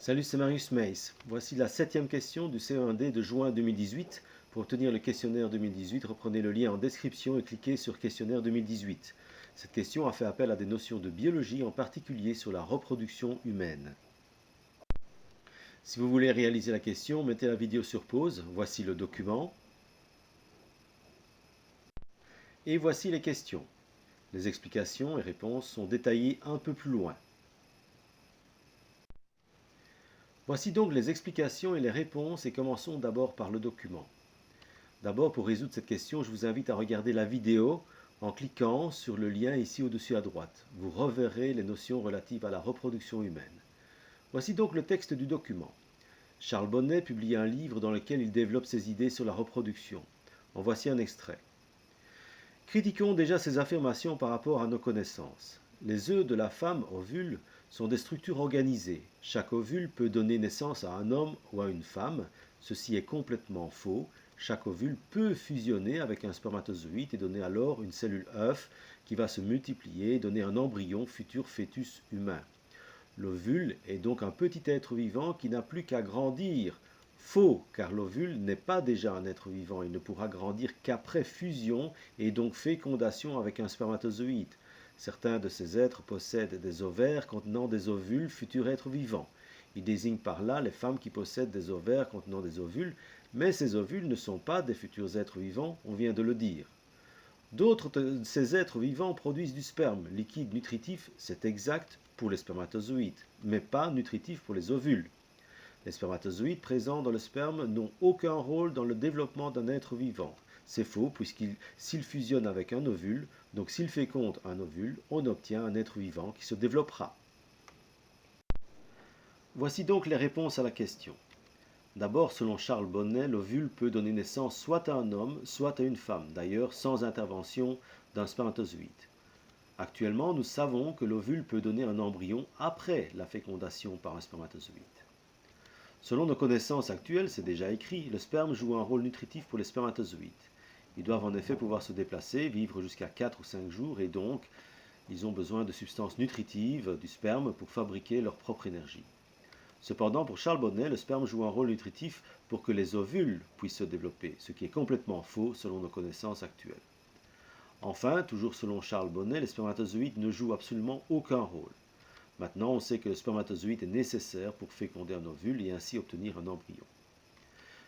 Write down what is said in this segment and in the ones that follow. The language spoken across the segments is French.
Salut, c'est Marius Meis. Voici la 7e question du CE1D de juin 2018. Pour obtenir le questionnaire 2018, reprenez le lien en description et cliquez sur questionnaire 2018. Cette question a fait appel à des notions de biologie, en particulier sur la reproduction humaine. Si vous voulez réaliser la question, mettez la vidéo sur pause. Voici le document. Et voici les questions. Les explications et réponses sont détaillées un peu plus loin. Voici donc les explications et les réponses et commençons d'abord par le document. D'abord, pour résoudre cette question, je vous invite à regarder la vidéo en cliquant sur le lien ici au-dessus à droite. Vous reverrez les notions relatives à la reproduction humaine. Voici donc le texte du document. Charles Bonnet publie un livre dans lequel il développe ses idées sur la reproduction. En voici un extrait. Critiquons déjà ces affirmations par rapport à nos connaissances. Les œufs de la femme ovule sont des structures organisées. Chaque ovule peut donner naissance à un homme ou à une femme. Ceci est complètement faux. Chaque ovule peut fusionner avec un spermatozoïde et donner alors une cellule œuf qui va se multiplier et donner un embryon, futur fœtus humain. L'ovule est donc un petit être vivant qui n'a plus qu'à grandir. Faux, car l'ovule n'est pas déjà un être vivant, il ne pourra grandir qu'après fusion et donc fécondation avec un spermatozoïde. Certains de ces êtres possèdent des ovaires contenant des ovules, futurs êtres vivants. Il désigne par là les femmes qui possèdent des ovaires contenant des ovules, mais ces ovules ne sont pas des futurs êtres vivants, on vient de le dire. D'autres de ces êtres vivants produisent du sperme, liquide nutritif, c'est exact pour les spermatozoïdes, mais pas nutritif pour les ovules. Les spermatozoïdes présents dans le sperme n'ont aucun rôle dans le développement d'un être vivant. C'est faux, puisqu'ils fusionnent avec un ovule, donc s'ils fécondent un ovule, on obtient un être vivant qui se développera. Voici donc les réponses à la question. D'abord, selon Charles Bonnet, l'ovule peut donner naissance soit à un homme, soit à une femme, d'ailleurs sans intervention d'un spermatozoïde. Actuellement, nous savons que l'ovule peut donner un embryon après la fécondation par un spermatozoïde. Selon nos connaissances actuelles, c'est déjà écrit, le sperme joue un rôle nutritif pour les spermatozoïdes. Ils doivent en effet pouvoir se déplacer, vivre jusqu'à 4 ou 5 jours et donc ils ont besoin de substances nutritives du sperme pour fabriquer leur propre énergie. Cependant, pour Charles Bonnet, le sperme joue un rôle nutritif pour que les ovules puissent se développer, ce qui est complètement faux selon nos connaissances actuelles. Enfin, toujours selon Charles Bonnet, les spermatozoïdes ne jouent absolument aucun rôle. Maintenant, on sait que le spermatozoïde est nécessaire pour féconder un ovule et ainsi obtenir un embryon.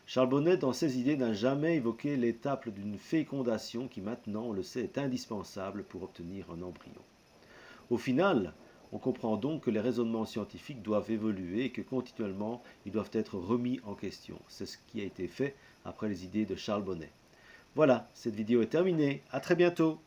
Charles Bonnet, dans ses idées, n'a jamais évoqué l'étape d'une fécondation qui, maintenant, on le sait, est indispensable pour obtenir un embryon. Au final, on comprend donc que les raisonnements scientifiques doivent évoluer et que continuellement, ils doivent être remis en question. C'est ce qui a été fait après les idées de Charles Bonnet. Voilà, cette vidéo est terminée. À très bientôt.